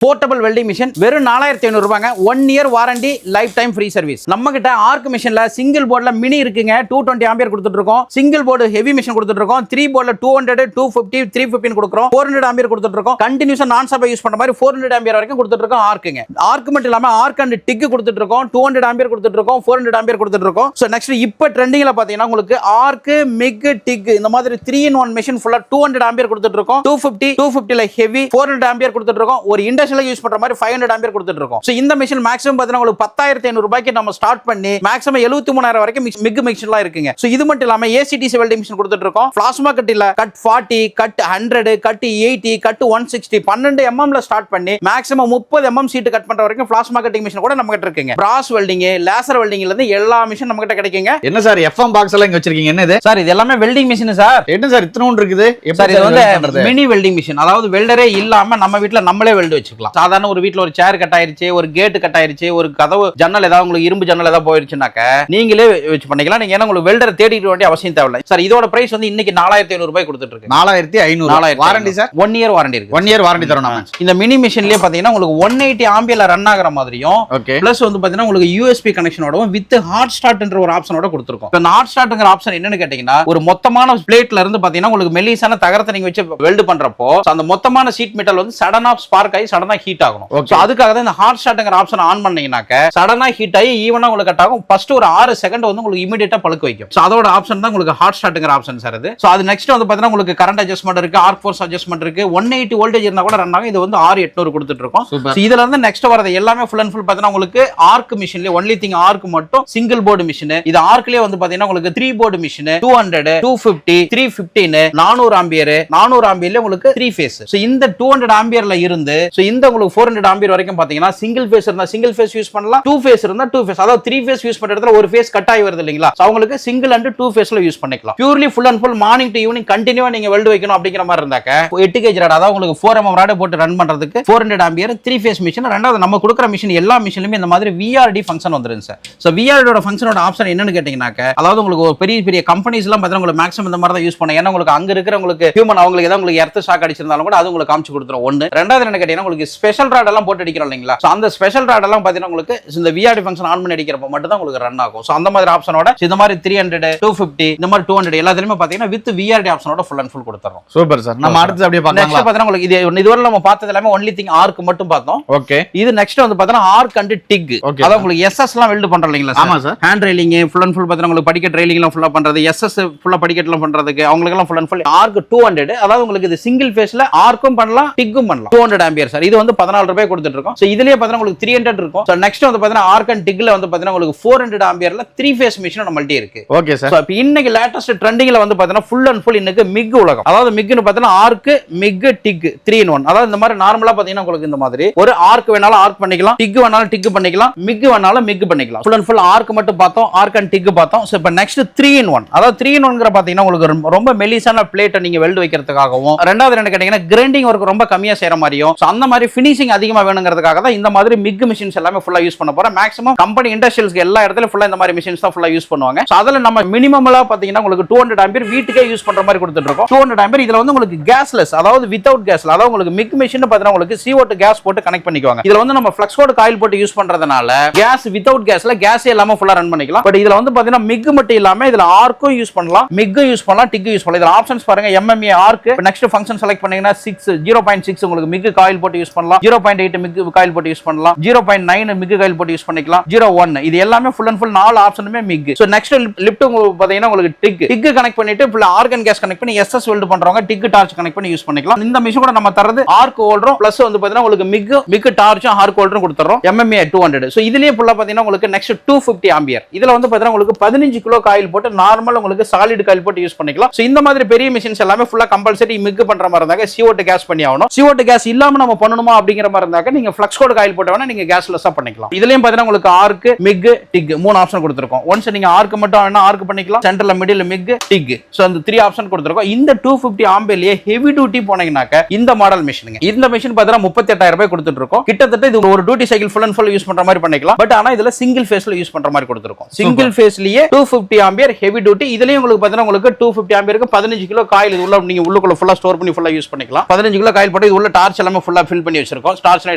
Portable welding machine வெறும் 4500 ரூபாங்க. 1 year warranty, life time free service. நம்ம கிட்ட ஆர்க் மிஷின்ல சிங்கிள் போர்டுல மினி இருக்குங்க, 220 ஆம்பியர் கொடுத்துட்டு இருக்கோம். சிங்கிள் போர்டு ஹெவி மிஷின் கொடுத்துட்டு இருக்கோம். 3 போர்டுல 200, 250, 350 கொடுக்குறோம். 400 ஆம்பியர் கொடுத்துட்டு இருக்கோம். கண்டினியூஸா நான் ஸ்டாப்பா யூஸ் பண்ற மாதிரி 400 ஆம்பியர் வரைக்கும் கொடுத்துட்டு இருக்கோம். ஆர்க்குங்க, ஆர்க் மட்டும் இல்லாம ஆர்க் அண்ட் டிக் கொடுத்துட்டு இருக்கோம். 200 ஆம்பியர் கொடுத்துட்டு இருக்கோம், 400 ஆம்பியர் கொடுத்துட்டு இருக்கோம். சோ நெக்ஸ்ட் இப்ப ட்ரெண்டிங்ல பாத்தீங்கன்னா உங்களுக்கு ஆர்க், மிக், டிக் இந்த மாதிரி 3-in-1 மிஷின் ஃபுல்லா 200 ஆம்பியர் கொடுத்துட்டு இருக்கோம். 250 ஹெவி, 400 ஆம்பியர் கொடுத்துட்டு இருக்கோம். ஒரு இண்டஸ்ட்ரியல் யூஸ் பண்ற மாதிரி 500 ஆம்பியர் கொடுத்துட்டு இருக்கோம். சோ இந்த மிஷின் மேக்ஸிமம் பாத்தீங்கன்னா உங்களுக்கு 10500 ரூபாய்க்கு நம்ம ஸ்டார்ட் பண்ணி மேக்ஸிமம் 73000 வரைக்கும் மிக் மிஷின்லாம் இருக்குங்க. சோ இது மட்டும் இல்லாம ஏசிடிசி வெல்டிங் மிஷின் கொடுத்துட்டு இருக்கோம். பிளாஸ்மா கட்டில cut 40, cut 100, cut 80, cut 160 12 mm ல ஸ்டார்ட் பண்ணி மேக்ஸிமம் 30 mm சீட் கட் பண்ற வரைக்கும் பிளாஸ்மா கட்டிங் மிஷின் கூட நம்ம கிட்ட இருக்குங்க. பிராஸ் வெல்டிங், லேசர் வெல்டிங்ல இருந்து எல்லா மிஷின் நம்ம கிட்ட கிடைக்குங்க. என்ன சார் எஃப்எம் பாக்ஸ் எல்லாம் இங்க வச்சிருக்கீங்க? என்ன இது சார்? இது எல்லாமே வெல்டிங் மிஷின் சார். என்ன சார் இத்தனூண்டு இருக்குது? சார் இது வந்து மினி வெல்டிங் மிஷின். அதாவது வெல்டரே இல்லாம நம்ம வீட்ல நம்மளே வெல்ட் வச்சுக்கலாம். சாதாரண ஒரு வீட்ல ஒரு சேர் கட் ஆயிருச்சு, ஒரு கேட் கட் ஆயிருச்சு, ஒரு கதவு ஜன்னல் ஏதாவது உங்களுக்கு இரும்பு ஜன்னல் ஏதாவது போயிருச்சுனாக்க நீங்களே வச்சு பண்ணிக்கலாம். நீங்க ஏன்னா உங்களுக்கு வெல்டர் தேடிட்டு வேண்டிய அவசியம் தேவையில்லை சார். இதோட பிரைஸ் வந்து இன்னைக்கு 4500 ரூபாய் கொடுத்துட்டு இருக்கு. 4500. வாரண்டி சார் 1 இயர் வாரண்டி இருக்கு. 1 இயர் வாரண்டி தரோம் நாம. இந்த மினி மிஷின்லயே பாத்தீங்கன்னா உங்களுக்கு 180 ஆம்பியர்ல ரன் ஆகுற மாதிரியும் பிளஸ் வந்து பாத்தீங்கன்னா உங்களுக்கு யூஎஸ்பி கனெக்ஷனோடவும் வித் ஹாட் ஸ்டார்ட்ன்ற ஒரு ஆப்ஷனோட கொடுத்திருக்கோம். இந்த ஹாட் ஸ்டார்ட்ங்கற ஆப்ஷன் என்னன்னு கேட்டீங்கன்னா ஒரு மொத்தமான பிளேட்ல இருந்து பாத்தீங்கன்னா உங்களுக்கு மெல்லிசான தகரத்தை நீங்க வச்சு வெல்ட் பண்றப்போ அந்த மொத்தமான ஷீட் மெட்டல் வந்து சடனா ஸ்பார்க் ஆகி சடனா ஹீட் ஆகணும். சோ அதுக்காக தான் இந்த ஹாட் ஸ்டார்ட்ங்கற ஆப்ஷன் ஆன் பண்ணீங்கனாக்க சடனா ஹீட் ஆகி ஈவனா உங்களுக்கு கட் ஆகும். ஃபர்ஸ்ட் ஒரு 6 செகண்ட் வந்து உங்களுக்கு இமிடியேட்டா பழுக்க வைக்கும். சோ அதோட ஆப்ஷன் தான் உங்களுக்கு ஹாட் ஸ்டார்ட்ங்கற ஆப்ஷன் சார் இது. சோ அது நெக்ஸ்ட் வந்து பாத்தீங்கன்னா உங்களுக்கு கரண்ட் அட்ஜஸ்ட்மென்ட் இருக்கு, ஆர்க் ஃபோர்ஸ் அட்ஜஸ்ட்மென்ட் இருக்கு. 180 வோல்டேஜ் இருந்தா கூட ரன் ஆகும். இது வந்து 6800 கொடுத்துட்டு இருக்கோம். சோ இதுல இருந்து நெக்ஸ்ட் வரது எல்லாமே ஃபுல் அண்ட் ஃபுல் பாத்தீங்கன்னா உங்களுக்கு ஆர்க் மிஷின்ல ஒன்லி திங் ஆர்க் மட்டும் சிங்கிள் போர்டு மிஷின். இது ஆர்க்லயே வந்து பாத்தீங்கன்னா உங்களுக்கு 3 போர்டு மிஷின் 200, 250, 315, 400 ஆம்பியர், 400 ஆம்பியர்ல உங்களுக்கு 3 ஃபேஸ். சோ இந்த 200 ஆம்பியர்ல இருந்து சோ இந்த உங்களுக்கு 400 ஆம்பியர் வரைக்கும் பாத்தீங்கன்னா சிங்கிள் ஃபேஸ் இருந்தா சிங்கிள் ஃபேஸ் யூஸ் பண்ணலாம், 2 ஃபேஸ் இருந்தா 2 ஃபேஸ். அதாவது 3 ஃபேஸ் யூஸ் பண்ற இடத்துல ஒரு ஃபேஸ் கட் ஆகி வருது இல்லீங்களா? சோ உங்களுக்கு சிங்கிள் அண்ட் 2 ஃபேஸ்ல யூஸ் பண்ணிக்கலாம். Purely full and full morning to evening கண்டினியூவா நீங்க வெல்ட் வைக்கணும் அப்படிங்கிற மாதிரி இருந்தாக்க 8 கேஜ் ராட், அதாவது உங்களுக்கு 4 mm ராட் போட்டு ரன் பண்றதுக்கு 400 ஆம்பியர் 3 ஃபேஸ் மிஷின். ரெண்டாவது நம்ம கொடுக்குற மிஷின் எல்லா மிஷின்லயுமே இந்த மாதிரி விஆர்டி ஃபங்க்ஷன் வந்துருங்க சார். சோ விஆர்டியோட ஃபங்க்ஷனோட ஆப்ஷன் என்னன்னு கேட்டீங்கன்னாக்க அதாவது உங்களுக்கு ஒரு பெரிய பெரிய கம்பெனிஸ் எல்லாம் பார்த்தா உங்களுக்கு மேக்ஸிமம் இந்த மாதிரி தான் யூஸ் பண்ண. ஏன்னா உங்களுக்கு அங்க இருக்கிற உங்களுக்கு ஹியூமன் அவங்களுக்கு ஏதாவது உங்களுக்கு எர்த் ஷாக் அடிச்சிருந்தாலும் கூட அது உங்களுக்கு காமிச்சு கொடுத்துரும். ஒன்னு. ரெண்டாவது என்ன கேட்டீங்கன்னா உங்களுக்கு ஸ்பெஷல் ராட் எல்லாம் போட்டு அடிக்கிறோம் இல்லைங்களா? சோ அந்த ஸ்பெஷல் ராட் எல்லாம் பாத்தீங்கன்னா உங்களுக்கு இந்த விஆர்டி ஃபங்க்ஷன் ஆன் பண்ணி அடிக்கிறப்ப மட்டும் தான் உங்களுக்கு ரன் ஆகும். சோ அந்த மாதிரி ஆப்ஷனோட இந்த மாதிரி 300, 250 இந்த மாதிரி 200 எல்லாத்துலயுமே பாத்தீங்கன்னா வித் விஆர்டி ஆப்ஷனோட ஃபுல் அண்ட் ஃபுல் கொடுத்துறோம். Super sir. நம்ம அடுத்து அப்படியே பார்க்கலாம். நெக்ஸ்ட் பாத்தீங்கன்னா உங்களுக்கு இதுவரை நம்ம பார்த்தது எல்லாமே ஒன்லி திங் ஆர்க் மட்டும் பார்த்தோம். ஓகே. இது நெக்ஸ்ட் வந்து பாத்தீங்கன்னா ஆர்க் அண்ட் டிக். அதாவது உங்களுக்கு எஸ்எஸ் எல்லாம் வெல்ட் பண்றோம் இல்லீங்களா? ஆமா sir. Hand railing full and full பாத்தீங்கன்னா உங்களுக்கு படிக்கட் ரெயிலிங் எல்லாம் ஃபுல்லா பண்றது, எஸ்எஸ் ஃபுல்லா படிக்கட் எல்லாம் பண்றதுக்கு அவங்களுக்கு எல்லாம் ஃபுல் அண்ட் ஃபுல் ஆர்க் 200. அதாவது உங்களுக்கு இது சிங்கிள் ஃபேஸ்ல ஆர்க்கும் பண்ணலாம், டிக்கும் பண்ணலாம். 200 ஆம்பியர் சார். இது வந்து 14 ரூபாய் கொடுத்துட்டு இருக்கோம். சோ இதுலயே பாத்தீங்கன்னா உங்களுக்கு 300 இருக்கும். சோ நெக்ஸ்ட் வந்து பாத்தீங்கன்னா ஆர்க் அண்ட் டிக்ல வந்து பாத்தீங்கன்னா உங்களுக்கு 400 ஆம்பியர்ல 3 ஃபேஸ் மிஷின் நம்மள்ட்ட இருக்கு. Okay sir. சோ இப்போ இன்னைக்கு லேட்டஸ்ட் ட்ரெண்டிங்ல வந்து பாத்தீங்கன்னா ஃபுல் அண்ட் ஃபுல் இன்னைக்கு மிக் உலகம். அதாவது மிக்னு பாத்தீங்கன்னா ஆர்க், மிக், டிக் 3-in-1. அதாவது இந்த மாதிரி நார்மலா பாத்தீங்கன்னா உங்களுக்கு இந்த மாதிரி ஒரு ஆர்க் வேணாலும் ஆர்க் பண்ணிக்கலாம், டிக் வேணாலும் டிக் பண்ணிக்கலாம், மிக் வேணாலும் மிக் பண்ணிக்கலாம். ஃபுல் அண்ட் ஃபுல் ஆர்க் மட்டும் பார்த்தோம், ஆர்க் அண்ட் டிக் பார்த்தோம். சோ இப்போ நெக்ஸ்ட் 3-in-1. அதாவது 3-in-1ங்கற பாத்தீங்கன்னா உங்களுக்கு ரொம்ப மெலிசான பிளேட்டை நீங்க வெல்ட் வைக்கிறதுக்காகவும், ரெண்டாவது என்ன கேட்டீங்கன்னா கிரைண்டிங் ஒர்க் ரொம்ப கம்மியா செய்யற மாதிரியும், சோ அந்த மாதிரி ஃபினிஷிங் அதிகமா வேணுங்கிறதுக்காக தான் இந்த மாதிரி மிக் மிஷின்ஸ் எல்லாமே ஃபுல்லா யூஸ் பண்ண போறோம். மேக்ஸிமம் கம்பெனி இண்டஸ்ட்ரியல்ஸ்க்கு எல்லா இடத்துலயும் ஃபுல்லா இந்த மாதிரி மிஷின்ஸ் தான் ஃபுல்லா யூஸ் பண்ணுவாங்க. சோ அதுல நம்ம மினிமம்லா பாத்தீங்கன்னா உங்களுக்கு 200 ஆம்பியர் வீட்டுக்கே யூஸ் பண்ற மாதிரி கொடுத்துட்டு இருக்கோம். 200 ஆம்பியர் இதுல வந்து உங்களுக்கு கேஸ்லெஸ், அதாவது வித்அவுட் கேஸ்ல, அதாவது உங்களுக்கு மிக் மிஷின் பாத்தீங்கன்னா உங்களுக்கு CO2 கேஸ் போட்டு கனெக்ட் பண்ணிக்குவாங்க. இதுல வந்து நம்ம ஃப்ளக்ஸ் கோட் காயில் போட்டு யூஸ் பண்றதுனால கேஸ் வித்அவுட் கேஸ்ல கேஸ் இல்லாம ஃபுல்லா ரன் பண்ணிக்கலாம். பட் இதுல வந்து பாத்தீங்கன்னா மிக் மட்டும் இல்லாம இதுல ஆர்க்கும் யூஸ் பண்ணலாம், மிக்கும் யூஸ் பண்ணலாம், டிக்கும் யூஸ் பண்ணலாம். இதுல ஆப்ஷன்ஸ் பாருங்க. MMA arc. Next function select பண்ணீங்கன்னா 0.6 உங்களுக்கு மிக் காயில் போட்டு யூஸ் பண்ணலாம், 0.8 மிக் காயில் போட்டு யூஸ் பண்ணலாம், 0.9 மிக் காயில் போட்டு யூஸ் பண்ணிக்கலாம், 0.1 இது எல்லாமே ஃபுல் அண்ட் ஃபுல் 4 ஆப்ஷனுமே மிக். சோ நெக்ஸ்ட் லிஃப்ட் பாத்தீங்கன்னா உங்களுக்கு டிக் கனெக்ட் பண்ணிட்டு ஃபுல் ஆர்கன் கேஸ் கனெக்ட் பண்ணி SS வெல்ட் பண்றவங்க டிக் டார்ச் கனெக்ட் பண்ணி யூஸ் பண்ணிக்கலாம். இந்த மிஷின் கூட நம்ம தரது ஆர்க் ஹோல்டரும் பிளஸ் வந்து பாத்தீங்கன்னா உங்களுக்கு மிக் டார்ச்சும் ஆர்க் ஹோல்டரும் கொடுத்துறோம். MMA 200. சோ இதுலயே ஃபுல்லா பாத்தீங்கன்னா உங்களுக்கு நெக்ஸ்ட் 250 ஆம்பியர். இதுல வந்து பாத்தீங்கன்னா உங்களுக்கு 15 கிலோ காயில் போட்டு நார்மல் உங்களுக்கு சாலிட் காயில் போட்டு யூஸ் பண்ணிக்கலாம். சோ இந்த மாதிரி பெரிய மிஷின்ஸ் எல்லாமே ஃபுல்லா கம்பல்சரி மிக் பண்ற மாதிரி இருந்தாங்க CO2 கேஸ் பண்ணி ஆகணும். CO2 கேஸ் இல்லாம நம்ம பண்ணணுமா அப்படிங்கிற மாதிரி இருந்தாக்க நீங்க ஃப்ளக்ஸ் கோட் காயில் போட்டு வேணா நீங்க கேஸ்லெஸ்ஸா பண்ணிக்கலாம். இதுலயும் பாத்தீங்கன்னா உங்களுக்கு ஆர்க், மிக், டிக் 3 ஆப்ஷன் கொடுத்திருக்கோம். ஒன்ஸ் நீங்க ஆர்க் மட்டும் வேணா ஆர்க் பண்ணிக்கலாம், சென்டர்ல மிடில் மிக், டிக். சோ அந்த 3 ஆப்ஷன் கொடுத்திருக்கோம். இந்த 250 ஆம்பியர்லயே ஹெவி டியூட்டி போனீங்கன்னாக்க இந்த மாடல் மிஷினுங்க. இந்த மிஷின் பாத்தீங்கன்னா 38000 ரூபாய் கொடுத்துட்டு இருக்கோம். கிட்டத்தட்ட இது ஒரு duty cycle full and full use பண்ற மாதிரி பண்ணிக்கலாம். பட் ஆனா இதுல சிங்கிள் ஃபேஸ்ல யூஸ் பண்ற மாதிரி கொடுத்திருக்கோம். சிங்கிள் ஃபேஸ்லயே 250 ஆம்பியர் ஹெவி டியூட்டி. இதுலயும் உங்களுக்கு பாத்தீங்கன்னா உங்களுக்கு 250 ஆம்பியருக்கு 15 கிலோ காயில் உள்ள நீங்க உள்ளுக்குள்ள ஃபுல்லா ஸ்டோர் பண்ணி ஃபுல்லா யூஸ் பண்ணிக்கலாம். 15 கிலோ காயில் போட்டு இது உள்ள டார்ச் எல்லாமே ஃபுல்லா ஃபில் பண்ணி வச்சிருக்கோம். ஸ்டார்ச்னா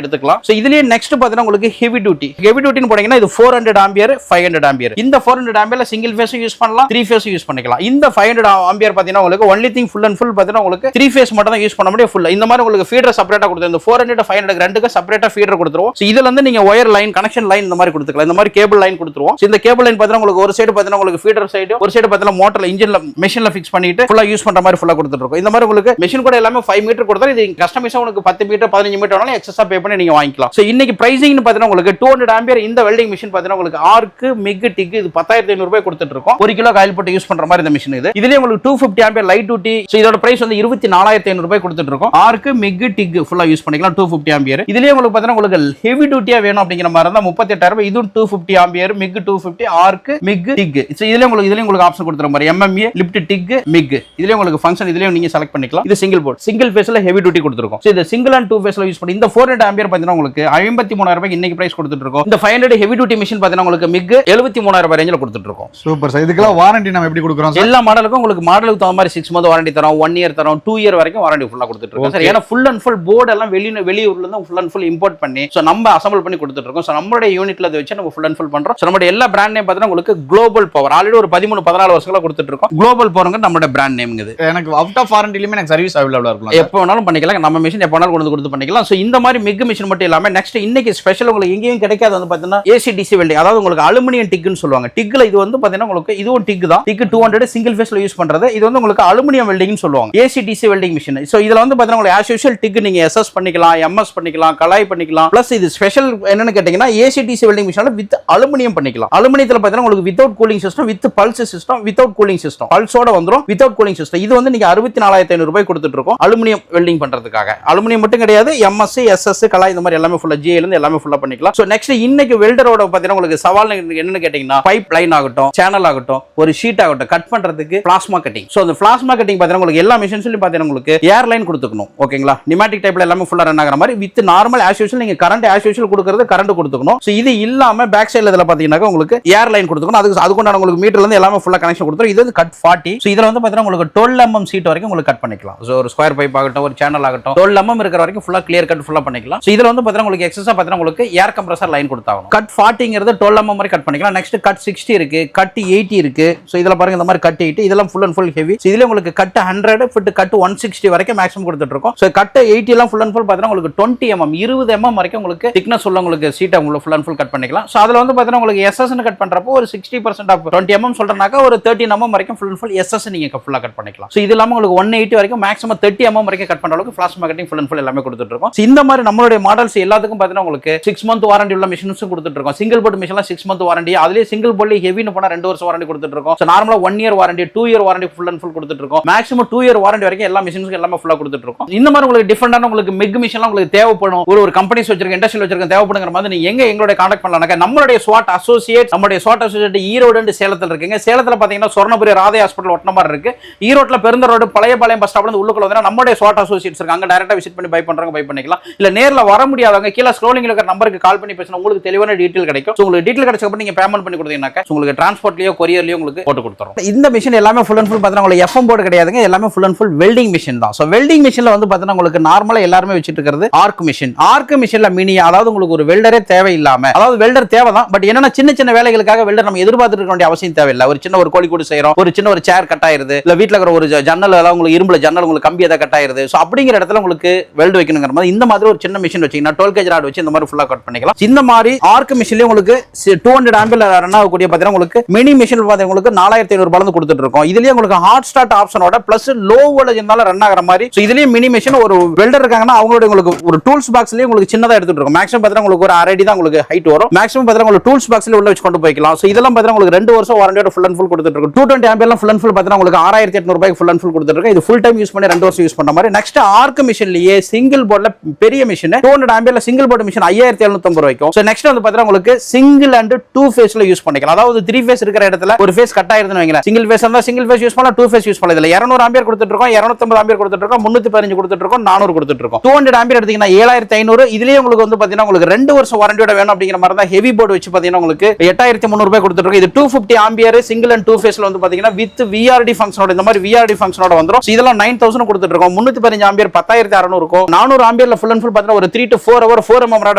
எடுத்துக்கலாம். சோ இதுலயே நெக்ஸ்ட் பாத்தீங்கன்னா உங்களுக்கு ஹெவி டியூட்டின்னு போனீங்கன்னா இது 400 ஆம்பியர் 500 ஆம்பியர். இந்த 400 ஆம்பியர்ல சிங்கிள் ஃபேஸ் யூஸ் பண்ணலாம், 3 ஃபேஸ் யூஸ் பண்ணிக்கலாம். இந்த 500 ஆம்பியர் பாத்தீங்கன்னா உங்களுக்கு only thing full and full பாத்தீங்கன்னா உங்களுக்கு 3 ஃபேஸ் மட்டும் தான் யூஸ் பண்ண முடியும். ஃபுல் இந்த மாதிரி உங்களுக்கு ஃபீடர் செப்பரேட்டா கொடுத்து இந்த 400 500 ரெண்டுக்கு செப்பரேட்டா ஃபீடர் கொடுத்துருவோம். சோ இதுல இருந்து நீங்க ஒயர் லைன் கனெக்ஷன் லைன் இந்த மாதிரி கொடுத்துக்கலாம். இந்த மாதிரி கேபிள் லைன் கொடுத்துருவோம். இந்த கேபிள் லைன் பாத்தீங்கன்னா உங்களுக்கு ஒரு சைடு பாத்தீங்கன்னா உங்களுக்கு ஃபீடர் சைடு, ஒரு சைடு பாத்தீங்கன்னா மோட்டர்ல இன்ஜின்ல மெஷின்ல ஃபிக்ஸ் பண்ணிட்டு ஃபுல்லா யூஸ் பண்ற மாதிரி ஃபுல்லா கொடுத்துட்டு இருக்கோம். இந்த மாதிரி உங்களுக்கு மெஷின் கூட எல்லாமே 5 மீட்டர் கொடுத்தா இது கஸ்டமைஸா உங்களுக்கு 10 மீட்டர் 15 மீட்டர் வேணாலும் எக்ஸ்ட்ரா பே பண்ணி நீங்க வாங்கிக்கலாம். சோ இன்னைக்கு பிரைசிங் பாத்தீங்கன்னா உங்களுக்கு 200 ஆம்பியர் இந்த வெல்டிங் மிஷின் பாத்தீங்கன்னா உங்களுக்கு ஆர்க் மிக் டிக் இது 10500 ரூபாய் கொடுத்துட்டு இருக்கோம். 1 கிலோ காயில் போட்டு யூஸ் பண்ற மாதிரி இந்த மிஷின் இது. இதுலயே உங்களுக்கு 250 ஆம்பியர் லைட் டியூட்டி. சோ இதோட பிரைஸ் வந்து 24500 ரூபாய் கொடுத்துட்டு இருக்கோம். ஆர்க் மிக் டிக் ஃபுல்லா யூஸ் பண்ணிக்கலாம் 250 ஆம்பியர். இதுலயே உங்களுக்கு பாத்தீங்கன்னா உங்களுக்கு ஹெவி டியூட்டியா வேணும் அப்படிங்கிற மாதிரி இருந்தா 38000 இது 250 ஆம்பியர் மிக் 250 ஆர்க் மிக் டிக். சோ இதுலயே உங்களுக்கு ஆப்ஷன் கொடுத்துற மாதிரி MMA லிஃப்ட் டிக் மிக். இதுலயே உங்களுக்கு ஃபங்க்ஷன் இதுலயே நீங்க செலக்ட் பண்ணிக்கலாம். இது சிங்கிள் போர்ட் சிங்கிள் ஃபேஸ்ல ஹெவி டியூட்டி கொடுத்துருக்கோம். சோ இது சிங்கிள் அண்ட் 2 ஃபேஸ்ல யூஸ் பண்ணி இந்த 400 ஆம்பியர் பாத்தீங்கன்னா உங்களுக்கு 53000 ரூபாய்க்கு இன்னைக்கு பிரைஸ் கொடுத்துட்டு இருக்கோம். இந்த 500 ஹெவி டியூட்டி மிஷின் பாத்தீங்கன்னா உங்களுக்கு மிக் 73000 ரூபாய் ரேஞ்சில கொடுத்துட்டு இருக்கோம். Super sir. இதுக்கெல்லாம் வாரண்டி நம்ம எப்படி கொடுக்குறோம்? எல்லா மாடலுக்கும் உங்களுக்கு மாடலுக்கு தகுந்த மாதிரி 6 மந்த் வாரண்டி தரோம், 1 இயர் தரோம், 2 இயர் வரைக்கும் வாரண்டி ஃபுல்லா கொடுத்துட்டு இருக்கோம் சார். ஏன்னா ஃபுல் அண்ட் ஃபுல் போர்டு எல்லாம் வெளியூர்ல இருந்து ஃபுல் அண்ட் ஃபுல் இம்போர்ட் பண்ணி சோ நம்ம அசெம்பிள் பண்ணி கொடுத்துட்டு இருக்கோம். சோ நம்மளுடைய யூனிட்ல அதை வச்சு நம்ம ஃபுல் அண்ட் ஃபுல் பண்றோம். சோ நம்மளுடைய எல்லா பிராண்ட் நேம் பாத்தீங்கன்னா உங்களுக்கு குளோபல் பவர் ஆல்ரெடி ஒரு 13-14 வருஷங்களா கொடுத்துட்டு இருக்கோம். குளோபல் பவர்ங்க நம்மளுடைய பிராண்ட் நேம் இது. எனக்கு அவுட் ஆஃப் வாரண்டிலயுமே எனக்கு சர்வீஸ் அவைலபிளா இருக்கும். எப்போ வேணாலும் பண்ணிக்கலாம். நம்ம மிஷின் எப்போ வேணாலும் கொடுத்து பண்ணிக்கலாம். சோ இந்த மாதிரி மிக் மிஷின் மட்டும் இல்லாம நெக்ஸ்ட் இன்னைக்கு ஸ்பெஷல் உங்களுக்கு எங்கேயும் கிடைக்காது வந்து பாத்தீங்கன்னா ACDC வெல்டிங். அதாவது உங்களுக்கு அலுமினியம் டிக்னு சொல்லுவாங்க. டிக்ல இது வந்து பாத்தீங்கன்னா உங்களுக்கு இதுவும் டிக் தான். டிக் 200 சிங்கிள் ஃபேஸ்ல யூஸ் பண்றது. இது வந்து உங்களுக்கு அலுமினியம் வெல்டிங்னு சொல்லுவாங்க. ACDC welding machine. சோ இதுல வந்து பாத்தீங்கன்னா உங்களுக்கு as usual டிக் நீங்க SS பண்ணிக்கலாம், MS பண்ணிக்கலாம், கலாய் பண்ணிக்கலாம். பிளஸ் இது ஸ்பெஷல் என்னன்னு கேட்டீங்கன்னா ACDC வெல்டிங் மிஷின்ல வித் அலுமினியம் பண்ணிக்கலாம். அலுமினியத்துல பாத்தீங்கன்னா உங்களுக்கு without cooling system, with pulse system, without cooling system, பல்ஸோட வந்துரும் வித்அவுட் கூலிங் சிஸ்டம். இது வந்து நீங்க 64500 ரூபாய் கொடுத்துட்டு இருக்கோம் அலுமினியம் வெல்டிங் பண்றதுக்காக. அலுமினியம் மட்டும் கிடையாது, MS SS கலாய் இந்த மாதிரி எல்லாமே ஃபுல்லா GL இருந்து எல்லாமே ஃபுல்லா பண்ணிக்கலாம். சோ நெக்ஸ்ட் இன்னைக்கு வெல்டரோட பாத்தீங்கன்னா உங்களுக்கு சவால் என்னன்னு கேட்டீங்கன்னா பைப் லைன் ஆகட்டும், சேனல் ஆகட்டும், ஒரு ஷீட் ஆகட்டும் கட் பண்றதுக்கு பிளாஸ்மா கட்டிங். சோ அந்த பிளாஸ்மா கட்டிங் பாத்தீங்கன்னா உங்களுக்கு எல்லா மிஷின்ஸ்லயும் பாத்தீங்கன்னா உங்களுக்கு ஏர் லைன் கொடுத்துக்கணும். ஓகேங்களா? நிமேட்டிக் டைப்ல எல்லாமே ஃபுல்லா ரன் ஆகுற மாதிரி வித் நார்மல் as usual நீங்க கரண்ட் as usual கொடுக்கிறது கரண்ட் கொடுத்துக்கணும். சோ இது இல்லாம பேக் சைடுல இதல பாத்தீங்கன்னா உங்களுக்கு ஏர் லைன் கொடுத்துக்கணும். அதுக்குண்டான உங்களுக்கு மீட்டர்ல இருந்து எல்லாமே ஃபுல்லா கனெக்ஷன் கொடுத்துரும். இது வந்து கட் 40. சோ இதுல வந்து பாத்தீங்கன்னா உங்களுக்கு 12 mm சீட் வரைக்கும் உங்களுக்கு கட் பண்ணிக்கலாம். சோ ஒரு ஸ்கொயர் பைப் ஆகட்டும், ஒரு சேனல் ஆகட்டும் 12 mm இருக்கிற வரைக்கும் ஃபுல்லா கிளியர் கட் ஃபுல்லா பண்ணிக்கலாம். சோ இதுல வந்து பாத்தீங்கன்னா உங்களுக்கு எக்ஸஸா பாத்தீங்கன்னா உங்களுக்கு ஏர் கம்ப்ரஸர் லைன் கொடுத்தாங்க. கட் 40ங்கிறது 12 mm வரை கட் பண்ணிக்கலாம். நெக்ஸ்ட் கட் 60 இருக்கு, கட் 80 இருக்கு. சோ இதுல பாருங்க இந்த மாதிரி கட் 80 இதெல்லாம் full and full heavy. So இதுல உங்களுக்கு கட் 100 ஃபிட் கட் 160 வரைக்கும் மேக்ஸிமம் கொடுத்துட்டு இருக்கோம். சோ கட் 80 எல்லாம் ஃபுல் அண்ட் ஃபுல் பாத்தீங்கன்னா உங்களுக்கு 20 mm 20 mm வரைக்கும் உங்களுக்கு திக்னஸ் உள்ள உங்களுக்கு சீட்டை உங்களுக்கு ஃபுல் அண்ட் ஃபுல் கட் பண்ணிக்கலாம். சோ அதுல வந்து பாத்தீங்கன்னா உங்களுக்கு SS ன்னு கட் பண்றப்போ ஒரு 60% ஆஃப் 20 mm சொல்றனாக்க ஒரு 13 mm வரைக்கும் ஃபுல் அண்ட் ஃபுல் SS நீங்க ஃபுல்லா கட் பண்ணிக்கலாம். சோ இது இல்லாம உங்களுக்கு 180 வரைக்கும் மேக்ஸிமம் 30 mm வரைக்கும் கட் பண்ற அளவுக்கு plasma cutting full and full எல்லாமே கொடுத்துட்டு இருக்கோம். சோ இந்த மாதிரி நம்மளுடைய மாடல்ஸ் எல்லாத்துக்கும் பாத்தீங்கன்னா உங்களுக்கு 6 மந்த் வாரண்டி உள்ள மிஷின்ஸும் கொடுத்துட்டு இருக்கோம். சிங்கிள் போர்ட் மிஷின்ல 6 மந்த் வாரண்டி, அதுலயே சிங்கிள் போர்ட்ல ஹெவின்னு போனா 2 வருஷம் வாரண்டி கொடுத்துட்டு இருக்கோம். சோ நார்மலா 1 year warranty, 2 year warranty full and full கொடுத்துட்டு இருக்கோம். மேக்ஸிமம் 2 இயர் வாரண்டி வரைக்கும் எல்லா மிஷின்ஸ்க்கு எல்லாமே ஃபுல்லா கொடுத்துட்டு இருக்கோம். இந்த மாதிரி உங்களுக்கு டிஃபரெண்டான உங்களுக்கு மிக் மிஷின்லாம் உங்களுக்கு தேவைப்படும். ஒரு கம்பெனிஸ் வச்சிருக்க இண்டஸ்ட்ரியல் வச்சிருக்க தேவைப்படுங்கிற மாதிரி நீங்க எங்க எங்களோட கான்டாக்ட் பண்ணலாம். நம்மளுடைய SWAT அசோசியேட் நம்மளுடைய SWAT அசோசியேட் ஈரோடு அண்ட் சேலத்துல இருக்குங்க. சேலத்துல பாத்தீங்கன்னா சொர்ணபுரி ராதே ஹாஸ்பிடல் ஒட்டன மாதிரி இருக்கு. ஈரோட்ல பெருந்த ரோடு பழையபாளையம் பஸ் ஸ்டாப்ல இருந்து உள்ளுக்குள்ள வந்தா நம்மளுடைய SWAT அசோசியேட்ஸ் இருக்காங்க. டைரக்டா விசிட் பண்ணி பை பண்றவங்க பை பண்ணிக்கலாம். இல்ல நேர்ல வர முடியாதவங்க கீழ ஸ்க்ரோலிங்ல இருக்கிற நம்பருக்கு கால் பண்ணி பேசினா உங்களுக்கு தெளிவான டீடைல் கிடைக்கும். உங்களுக்கு டீடைல் கிடைச்ச அப்புறம் நீங்க பேமெண்ட் பண்ணி கொடுத்தீங்கன்னாக்க உங்களுக்கு டிரான்ஸ்போர்ட்லயோ கொரியர்லயோ உங்களுக்கு போட்டு கொடுத்துறோம். இந்த மிஷின் எல்லாமே ஃபுல் அண்ட் ஃபுல் பாத்தீங்கன்னா உங்களுக்கு FM போர்டு கிடையாதுங்க. எல்லாமே full and full welding machine தான். சோ வெல்டிங் மிஷின்ல வந்து பாத்தீங்கன்னா உங்களுக்கு நார்மலா எல்லாரும் வச்சிட்டு இருக்கிறது ஆர்க் மிஷின். ஆர்க் மிஷின்ல மினி, அதாவது உங்களுக்கு ஒரு வெல்டரே தேவையில்லாம, அதாவது வெல்டர் தேவைதான் பட் என்னன்னா சின்ன சின்ன வேலைகளுக்காக வெல்டர் நம்ம எதிர்பார்த்துட்டு இருக்க வேண்டிய அவசியம் தேவையில்லை. ஒரு சின்ன ஒரு கோழி கூடு செய்யறோம், ஒரு சின்ன ஒரு சேர் கட் ஆயிருது, இல்ல வீட்ல இருக்கிற ஒரு ஜன்னல் ஏதாவது உங்களுக்கு இரும்புல ஜன்னல் உங்களுக்கு கம்பி ஏதாவது கட் ஆயிருது. சோ அப்படிங்கிற இடத்துல உங்களுக்கு வெல்ட் வைக்கணுங்கிற மாதிரி இந்த மாதிரி ஒரு சின்ன மிஷின் வச்சீங்கன்னா 12 கேஜ் ராட் வச்சு இந்த மாதிரி ஃபுல்லா கட் பண்ணிக்கலாம். இந்த மாதிரி ஆர்க் மிஷின்லயே உங்களுக்கு 200 ஆம்பியர்ல ரன் ஆகக்கூடிய பாத்தீங்கன்னா உங்களுக்கு மினி மிஷின் பாத்தீங்கன்னா உங்களுக்கு 4500 ரூபாய்ல கொடுத்துட்டு இருக்கோம். இதுலயே உங்களுக்கு ஹாட் ஸ்டார்ட் ஆப்ஷனோட பிளஸ் லோ வோல்டேஜ் இருந்தால ரன் ஆகிற மாதிரி. சோ இதுலயே மினி மிஷின் ஒரு வெல்டர் இருக்காங்கன்னா அவங்களோட உங்களுக்கு ஒரு டூல்ஸ் பாக்ஸ்லயே உங்களுக்கு சின்னதா எடுத்துட்டு இருக்கோம். மேக்ஸிமம் பாத்தீங்கன்னா உங்களுக்கு ஒரு 1 அடி தான் உங்களுக்கு ஹைட் வரும். மேக்ஸிமம் பாத்தீங்கன்னா உங்களுக்கு டூல்ஸ் பாக்ஸ்ல உள்ள வச்சு கொண்டு போய்க்கலாம். சோ இதெல்லாம் பாத்தீங்கன்னா உங்களுக்கு 2 வருஷம் வாரண்டியோட ஃபுல் அண்ட் ஃபுல் கொடுத்துட்டு இருக்கோம். 220 ஆம்பியர்ல ஃபுல் அண்ட் ஃபுல் பாத்தீங்கன்னா உங்களுக்கு 6800 ரூபாய்க்கு ஃபுல் அண்ட் ஃபுல் கொடுத்துட்டு இருக்கோம். இது ஃபுல் டைம் யூஸ் பண்ணி 2 வருஷம் யூஸ் பண்ண மாதிரி. நெக்ஸ்ட் ஆர்க் மிஷின்லயே சிங்கிள் போர்ட்ல பெரிய மிஷின் 200 ஆம்பியர்ல சிங்கிள் போர்ட் மிஷின் 5750 ரூபாய்க்கும். சோ நெக்ஸ்ட் வந்து பாத்தீங்கன்னா உங்களுக்கு சிங்கிள் அண்ட் 2 ஃபேஸ்ல யூஸ் பண்ணிக்கலாம். அதாவது 3 ஃபேஸ் இருக்கிற இடத்துல ஒரு ஃபேஸ் கட் ஆயிருதுன்னு வைங்களேன், சிங்கிள் ஃபேஸ் இருந்தா சிங்கிள் ஃபேஸ் யூஸ் பண்ணலாம், 2 ஃபேஸ் யூஸ் பண்ணலாம். இதுல 200 ஆம்பியர் கொடுத்துட்டு இருக்கோம், 250 ஆம்பியர் கொடுத்துட்டு இருக்கோம், 315 கொடுத்துட்டு இருக்கோம், 400 கொடுத்துட்டு இருக்கோம். 200 ஆம்பியர் எடுத்தீங்கன்னா 7500. இதுலயே உங்களுக்கு வந்து பாத்தீங்கன்னா உங்களுக்கு 2 வருஷம் வாரண்டியோட வேணும் அப்படிங்கிற மாதிரி தான் ஹெவி போர்டு வச்சு பாத்தீங்கன்னா உங்களுக்கு 8300 ரூபாய் கொடுத்துட்டு இருக்கோம். இது 250 ஆம்பியர் சிங்கிள் அண்ட் 2 ஃபேஸ்ல வந்து பாத்தீங்கன்னா வித் VRD ஃபங்க்ஷனோட இந்த மாதிரி VRD ஃபங்க்ஷனோட வந்துரும். இதெல்லாம் 9000 கொடுத்துட்டு இருக்கோம். 315 ஆம்பியர் 10600 இருக்கும். 400 ஆம்பியர் ஆம்பியர்ல ஃபுல் அண்ட் ஃபுல் பார்த்தீங்கன்னா ஒரு 3 to 4 hour 4 mm ராட்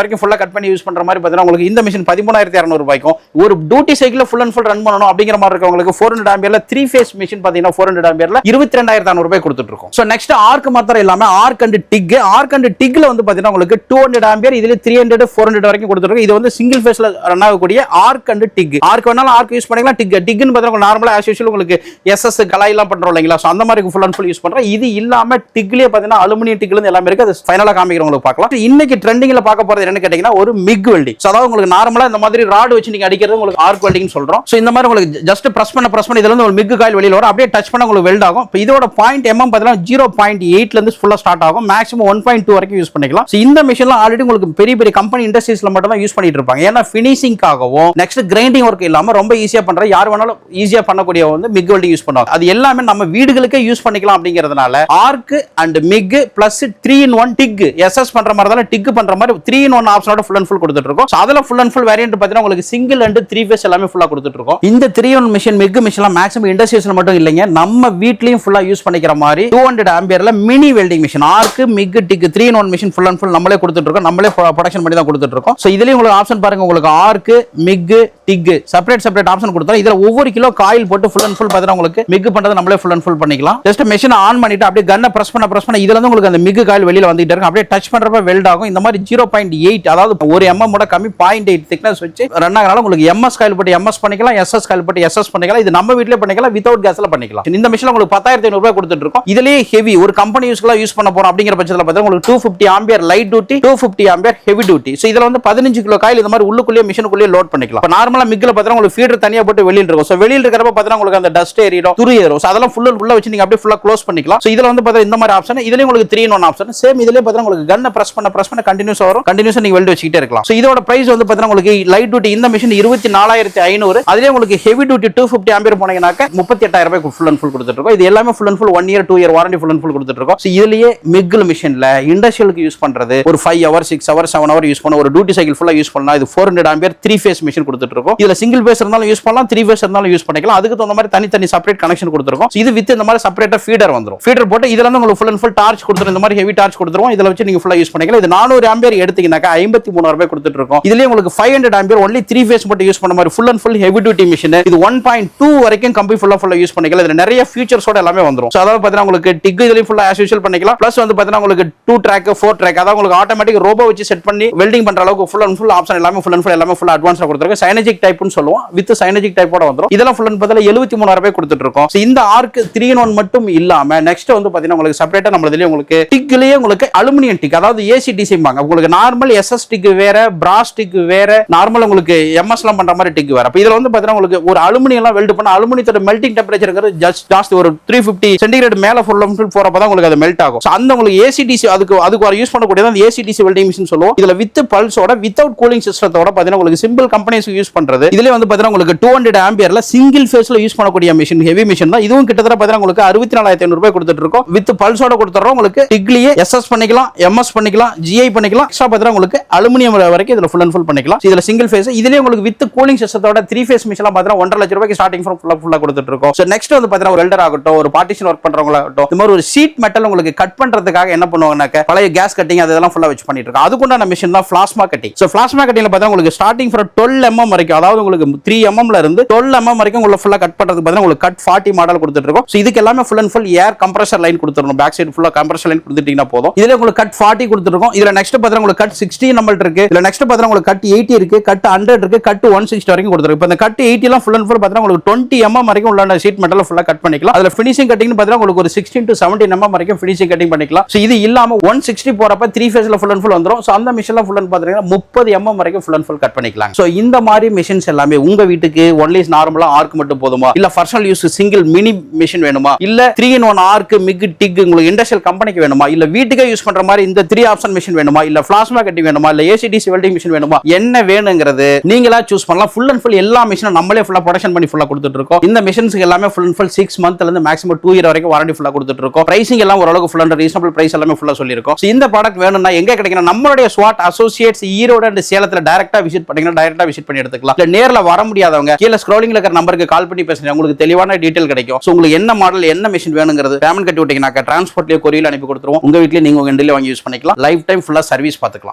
வரைக்கும் ஃபுல்லா கட் பண்ணி யூஸ் பண்ற மாதிரி பார்த்தீங்கன்னா உங்களுக்கு இந்த மிஷின் 13600 ரூபாய்க்கும் ஒரு duty cycle full and full run பண்ணணும் அப்படிங்கிற மாதிரி இருக்கவங்களுக்கு 400 ஆம்பியர்ல 3 ஃபேஸ் மிஷின் பார்த்தீங்கன்னா 400 ஆம்பியர்ல 22600 ரூபாய் கொடுத்துட்டு இருக்கோம். சோ நெக்ஸ்ட் ஆர்க் மாத்திரம் இல்லாம ஆர்க் அண்ட் டிக்ல வந்து பார்த்தீங்கன்னா உங்களுக்கு 200 ஆம்பியர் இதுல 300 400 வரைக்கும் கொடுத்துருக்கு. இது வந்து சிங்கிள் ஃபேஸ்ல ரன் ஆகக்கூடிய ஆர்க் அண்ட் டிக். ஆர்க் வேணாலும் ஆர்க் யூஸ் பண்ணிக்கலாம். டிக்னு பார்த்தீங்கன்னா நார்மலா ஆஸ் யூசுவல் உங்களுக்கு எஸ்எஸ் கலாயெல்லாம் பண்றோம் இல்லைங்களா, சோ அந்த மாதிரி ஃபுல் அண்ட் ஃபுல் யூஸ் பண்றோம். இது இல்லாம டிக்லயே பார்த்தீங்கன்னா அலுமினியம் டிக்ல இருந்து எல்லாமே இருக்கு. அது ஃபைனலா காமிக்கிறவங்களுக்கு பார்க்கலாம். இன்னைக்கு ட்ரெண்டிங்ல பார்க்க போறது என்னன்னு கேட்டீங்கன்னா ஒரு மிக் வெல்டிங். சோ அதாவது உங்களுக்கு நார்மலா இந்த மாதிரி ராட் வச்சு நீங்க அடிக்கிறது உங்களுக்கு ஆர்க் வெல்டிங் சொல்றோம். சோ இந்த மாதிரி உங்களுக்கு ஜஸ்ட் பிரஸ் பண்ண இதுல இருந்து ஒரு மிக் காயில் வெளியில வரும். அப்படியே டச் பண்ண உங்களுக்கு வெல்ட் ஆகும். இதோட பாயிண்ட் mm பார்த்தீங்கன்னா 0.8 ல இருந்து ஃபுல்லா ஸ்டார்ட் ஆகும். மேக்ஸிமம் 1.2 வரைக்கும் யூஸ் பண்ணிக்கலாம். சோ இந்த மிஷின்ல ஆல்ரெடி உங்களுக்கு பெரிய பெரிய கம்பெனி இண்டஸ்ட்ரீஸ்ல மட்டும் தான் யூஸ் பண்ணிட்டு இருப்பாங்க. ஏன்னா ஃபினிஷிங்காகவும் நெக்ஸ்ட் கிரைண்டிங் ஒர்க் இல்லாம ரொம்ப ஈஸியா பண்ற யார் வேணாலும் ஈஸியா பண்ணக்கூடிய வந்து மிக் வெல்டிங் யூஸ் பண்ணுவாங்க. அது எல்லாமே நம்ம வீடுகளுக்கே யூஸ் பண்ணிக்கலாம் அப்படிங்கிறதுனால arc and MIG plus 3-in-1 TIG SS பண்ற மாதிரி தான் டிக் பண்ற மாதிரி 3-in-1 ஆப்ஷனோட ஃபுல் அண்ட் ஃபுல் கொடுத்துட்டு இருக்கோம். சோ அதுல ஃபுல் அண்ட் ஃபுல் வேரியன்ட் பாத்தீங்கன்னா உங்களுக்கு சிங்கிள் அண்ட் 3 ஃபேஸ் எல்லாமே ஃபுல்லா கொடுத்துட்டு இருக்கோம். இந்த 3-in-1 மிஷின் மிக் மிஷின்லாம் மேக்ஸிமம் இண்டஸ்ட்ரீஸ்ல மட்டும் இல்லைங்க, நம்ம வீட்லயும் ஃபுல்லா யூஸ் பண்ணிக்கிற மாதிரி 200 ஆம்பியர்ல mini welding machine arc MIG TIG 3-in-1 machine full and full நம்மளே கொடுத்துட்டு இருக்கோம். நம்மளே ப்ரொடக்ஷன் பண்ணி தான் கொடுத்துட்டு இருக்கோம். சோ இதுலயும் உங்களுக்கு ஆப்ஷன் பாருங்க, உங்களுக்கு arc MIG tick separate option கொடுத்தா இதுல ஒவ்வொரு கிலோ காயில் போட்டு ஃபுல் அண்ட் ஃபுல் பாத்தீங்கன்னா உங்களுக்கு மிக் பண்றது நம்மளே ஃபுல் அண்ட் ஃபுல் பண்ணிக்கலாம். ஜஸ்ட் மெஷின் ஆன் பண்ணிட்டு அப்படியே கன்னை பிரஸ் பண்ண இதுல இருந்து உங்களுக்கு அந்த மிக் காயில் வெளியில வந்துட்டே இருக்கும். அப்படியே டச் பண்றப்ப வெல்ட் ஆகும். இந்த மாதிரி 0.8 அதாவது ஒரு mm ஓட கம்மி 0.8 திக்னஸ் வச்சு ரன் ஆகறனால உங்களுக்கு MS காயில் போட்டு MS பண்ணிக்கலாம், SS காயில் போட்டு SS பண்ணிக்கலாம். இது நம்ம வீட்லயே பண்ணிக்கலாம், வித்அவுட் கேஸ்ல பண்ணிக்கலாம். இந்த மிஷின்ல உங்களுக்கு 10500 ரூபாய் கொடுத்துட்டு இருக்கோம். இதுலயே ஹெவி ஒரு கம்பெனி யூஸ்க்குலாம் யூஸ் பண்ண போறோம் அப்படிங்கிற பட்சத்துல பார்த்தா உங்களுக்கு 250 ampere light duty 250 ampere heavy duty. So இதுல வந்து 15 கிலோ காயில் இந்த மாதிரி உள்ளுக்குள்ளே மிஷினுக்குள்ளே லோட் பண்ணிக்கலாம். இப்ப நார்மலா மிக்ல பார்த்தா உங்களுக்கு ஃபீடர் தனியா போட்டு வெளியில இருக்கும். சோ வெளியில இருக்கறப்ப பார்த்தா உங்களுக்கு அந்த டஸ்ட் ஏறிடும், துரு ஏறும். சோ அதெல்லாம் ஃபுல்லா வச்சு நீங்க அப்படியே ஃபுல்லா க்ளோஸ் பண்ணிக்கலாம். சோ இதுல வந்து பார்த்தா இந்த மாதிரி ஆப்ஷன், இதுலயும் உங்களுக்கு 3-in-1 ஆப்ஷன் சேம். இதுலயே பார்த்தா உங்களுக்கு கன்னை பிரஸ் பண்ண கண்டினியூஸா வரும். கண்டினியூஸா நீங்க வெல்ட் வச்சிட்டே இருக்கலாம். சோ இதோட பிரைஸ் வந்து பார்த்தா உங்களுக்கு லைட் டியூட்டி இந்த மிஷின் 24500, அதுலயே உங்களுக்கு ஹெவி டியூட்டி 250 ஆம்பியர் போனீங்கனாக்க 38000 ரூபாய் ஃபுல் அண்ட் ஃபுல் கொடுத்துட்டு இருக்கோம். இது எல்லாமே full and full 1 year 2 year warranty full and full கொடுத்துட்டு இருக்கோம். சோ இதுலயே மிக்ல மிஷின்ல இண்டஸ்ட்ரியலுக்கு யூஸ் பண்றது ஒரு 5 hour 6 hour 7 hour யூஸ் பண்ண ஒரு டியூட்டி சைக்கிள் ஃபுல்லா யூஸ் பண்ணலாம். இது 400 ஆம்பியர் 3 ஃபேஸ் மிஷின் கொடுத்துட்டு இருக்கோம். இதுல சிங்கிள் ஃபேஸ் இருந்தாலும் யூஸ் பண்ணலாம், 3 ஃபேஸ் இருந்தாலும் யூஸ் பண்ணிக்கலாம். அதுக்கு தகுந்த மாதிரி தனி செப்பரேட் கனெக்ஷன் கொடுத்துருக்கோம். இது வித் இந்த மாதிரி செப்பரேட்டா ஃபீடர் வந்துரும். ஃபீடர் போட்டு இதுல இருந்து உங்களுக்கு ஃபுல் அண்ட் ஃபுல் டார்ச் கொடுத்துரும். இந்த மாதிரி ஹெவி டார்ச் கொடுத்துருவோம். இதுல வச்சு நீங்க ஃபுல்லா யூஸ் பண்ணிக்கலாம். இது 400 ஆம்பியர் எடுத்தீங்கன்னாக்க 53000 ரூபாய் கொடுத்துட்டு இருக்கோம். இதுலயே உங்களுக்கு 500 ஆம்பியர் ஒன்லி 3 ஃபேஸ் மட்டும் யூஸ் பண்ண மாதிரி full and full heavy duty machine. இது 1.2 வரைக்கும் கம்பி ஃபுல்லா யூஸ் பண்ணிக்கலாம். இதுல நிறைய ஃபீச்சர்ஸோட எல்லாமே வந்துரும். சோ அதாவது பாத்தீங்கன்னா உங்களுக்கு டிக் இதுலயும் ஃபுல்லா ஆஸ் யூசுவல் பண்ணிக்கலாம். பிளஸ் வந்து பாத்தீங்கன்னா உங்களுக்கு 2 track 4 track அதாவது உங்களுக்கு ஆட்டோமேட்டிக் ரோபோ வச்சு செட் பண்ணி வெல்டிங் பண்ற அளவுக்கு ஃபுல் அண்ட் ஃபுல் ஆப்ஷன் எல்லாமே ஃபுல் அண்ட் ஃபுல் எல்லாமே ஃபுல் அட்வான்ஸா கொடுத்துருக்கு. சைனஜிக் டைப்னு சொல்லுவோம். வித் சைனஜிக் டைப்போட வந்துரும். இதெல்லாம் ஃபுல் அண்ட் பார்த்தா 73000 ரூபாய் கொடுத்துட்டு இருக்கோம். சோ இந்த ஆர்க் 3-in-1 மட்டும் இல்லாம நெக்ஸ்ட் வந்து பாத்தீங்கன்னா உங்களுக்கு செப்பரேட்டா நம்மளதுலயே உங்களுக்கு டிக்லயே உங்களுக்கு அலுமினியம் டிக் அதாவது ACDC பாங்க. உங்களுக்கு நார்மல் SS டிக் வேற, பிராஸ் டிக் வேற, நார்மல் உங்களுக்கு MS லாம் பண்ற மாதிரி டிக் வேற. அப்ப இதுல வந்து பாத்தீங்கன்னா உங்களுக்கு ஒரு அலுமினியம் எல்லாம் வெல்ட் பண்ண அலுமினியத்தோட மெல்டிங் டெம்பரேச்சர்ங்கிறது ஜாஸ்தி ஒரு 350 சென்டிகிரேட் மேல ஃபுல் அண்ட் ஃபுல் போறப்ப தான் உங்களுக்கு அது மெல்ட் ஆகும். சோ அந்த உங்களுக்கு ACDC அதுக்கு யூஸ் பண்ணக்கூடியது அந்த ACDC வெல்டிங் மிஷின் சொல்லுவோம். இதுல வித் பல்ஸோட வித்அவுட் கூலிங் சிஸ்டத்தோட பாத்தீங்கன்னா உங்களுக்கு சிம்பிள் கம்பெனிஸ் யூஸ் பண்றது. இதுல வந்து பாத்தீங்கன்னா உங்களுக்கு 200 ஆம்பியர்ல சிங்கிள் ஃபேஸ்ல யூஸ் பண்ணக்கூடிய மிஷின் ஹெவி மிஷின் தான். இதுவும் கிட்டத்தட்ட பாத்தீங்கன்னா உங்களுக்கு 64500 ரூபாய் கொடுத்துட்டு இருக்கோம். வித் பல்ஸோட கொடுத்துறோம். உங்களுக்கு டிக்லியே SS பண்ணிக்கலாம், MS பண்ணிக்கலாம், GI பண்ணிக்கலாம். எக்ஸ்ட்ரா பாத்தீங்கன்னா உங்களுக்கு அலுமினியம் வரைக்கும் இதுல ஃபுல் அண்ட் ஃபுல் பண்ணிக்கலாம். இதுல சிங்கிள் ஃபேஸ் இதுலயே உங்களுக்கு வித் கூலிங் சிஸ்டத்தோட 3 ஃபேஸ் மிஷின் பாத்தீங்கன்னா 1.5 லட்சம் ரூபாய்க்கு ஸ்டார்டிங் ஃப்ரம் ஃபுல்லா கொடுத்துட்டு இருக்கோம். சோ நெக்ஸ்ட் வந்து பாத்தீங்கன்னா ஒரு வெல்டர் ஆகட்டும், ஒரு பார்ட்டிஷன் ஒர்க் பண்றவங்களாகட்டும், இந்த மாதிரி ஒரு ஷீட் மெட்டல் உங்களுக்கு கட் பண்றதுக்காக என்ன பண்ணுவாங்கன்னாக்க பழைய கேஸ் கட்டிங் அதெல்லாம் ஃபுல்லா வச்சு பண்ணிட்டு இருக்கோம். அதுக்குண்டான மிஷின் தான் பிளாஸ்மா கட்டிங். சோ பிளாஸ்மா கட்டிங்ல பார்த்தா உங்களுக்கு ஸ்டார்டிங் ஃப்ரம் 12 mm வரைக்கும் அதாவது உங்களுக்கு 3 mm ல இருந்து 12 mm வரைக்கும் உங்களுக்கு ஃபுல்லா கட் பண்றதுக்கு பார்த்தா உங்களுக்கு கட் 40 மாடல் கொடுத்துட்டு இருக்கோம். சோ இதுக்கு எல்லாமே full and full air compressor line கொடுத்துறணும். பேக் சைடு ஃபுல்லா கம்ப்ரஷர் லைன் கொடுத்துட்டீங்கன்னா போதும். இதுல உங்களுக்கு கட் 40 கொடுத்துருக்கோம். இதுல நெக்ஸ்ட் பார்த்தா உங்களுக்கு கட் 60 நம்மள்ட்ட இருக்கு. இதுல நெக்ஸ்ட் பார்த்தா உங்களுக்கு கட் 80 இருக்கு, கட் 100 இருக்கு, கட் 160 வரைக்கும் கொடுத்துருக்கு. இப்போ இந்த கட் 80 எல்லாம் ஃபுல் அண்ட் ஃபுல் பார்த்தா உங்களுக்கு 20 mm வரைக்கும் உள்ள ஷீட் மெட்டல் ஃபுல்லா கட் பண்ணிக்கலாம். அதுல ஃபினிஷிங் கட்டிங்னு பார்த்தா உங்களுக்கு ஒரு 16 to 17 mm வரைக்கும் ஃபினிஷிங் கட்டிங் பண்ணிக்கலாம். சோ இது இல்லாம 160 போறப்ப 3 ஃபேஸ்ல ஃபுல் அண்ட் ஃபுல் வந்துரும். சோ அந்த மிஷின்ல ஃபுல் அண்ட் பாத்தீங்கன்னா 30 mm வரைக்கும் ஃபுல் அண்ட் ஃபுல் கட் பண்ணிக்கலாம். சோ இந்த மாதிரி மிஷின்ஸ் எல்லாமே உங்க வீட்டுக்கு ஒன்லி நார்மலா ஆர்க் மட்டும் போதுமா, இல்ல personal use single mini machine வேணுமா, இல்ல 3-in-1 ஆர்க் மிக் டிக் உங்களுக்கு இண்டஸ்ட்ரியல் கம்பெனிக்கு வேணுமா, இல்ல வீட்டுக்கே யூஸ் பண்ற மாதிரி இந்த 3 ஆப்ஷன் மிஷின் வேணுமா, இல்ல பிளாஸ்மா கட்டிங் வேணுமா, இல்ல ACDC வெல்டிங் மிஷின் வேணுமா, என்ன வேணுங்கிறது நீங்களா சூஸ் பண்ணலாம். ஃபுல் அண்ட் ஃபுல் எல்லா மிஷினும் நம்மளே ஃபுல்லா ப்ரொடக்ஷன் பண்ணி ஃபுல்லா கொடுத்துட்டு இருக்கோம். இந்த மிஷின்ஸ்க்கு எல்லாமே ஃபுல் அண்ட் ஃபுல் 6 monthல இருந்து மேக்ஸிமம் 2 year வரைக்கும் வாரண்டி ஃபுல்லா கொடுத்துட்டு இருக்கோம். பிரைசிங் எல்லாம் ஓரளவுக்கு ஃபுல் அண்ட் ரீசனபிள் பிரைஸ் எல்லாமே ஃபுல்லா சொல்லிருக்கோம். சோ இந்த ப்ராடக்ட் வேணும்னா எங்க கிடைக்கும்? நம்மளுடைய SWAT அசோசியேட்ஸ் ஈரோடு அண்ட் சேலத்துல டைரக்டா விசிட் பண்ணீங்கன்னா டைரக்டா விசிட் பண்ணி எடுத்துக்கலாம். இல்ல நேர்ல வர முடியாதவங்க கீழ ஸ்க்ரோலிங்ல இருக்கிற நம்பருக்கு கால் பண்ணி பேசுங்க, உங்களுக்கு தெளிவான டீடைல் கிடைக்கும். சோ உங்களுக்கு என்ன மாடல் என்ன மிஷின் வேணுங்கிறது பேமெண்ட் கட்டி விட்டீங்கன்னாக்க டிரான்ஸ்போர்ட்லயே கொரியர்ல அனுப்பி கொடுத்துருவோம். உங்க வீட்லயே நீங்க உங்க வாங்கி யூஸ் பண்ணிக்கலாம். லைஃப் டைம் ஃபுல்லா சர்வீஸ் பார்த்துக்கலாம்.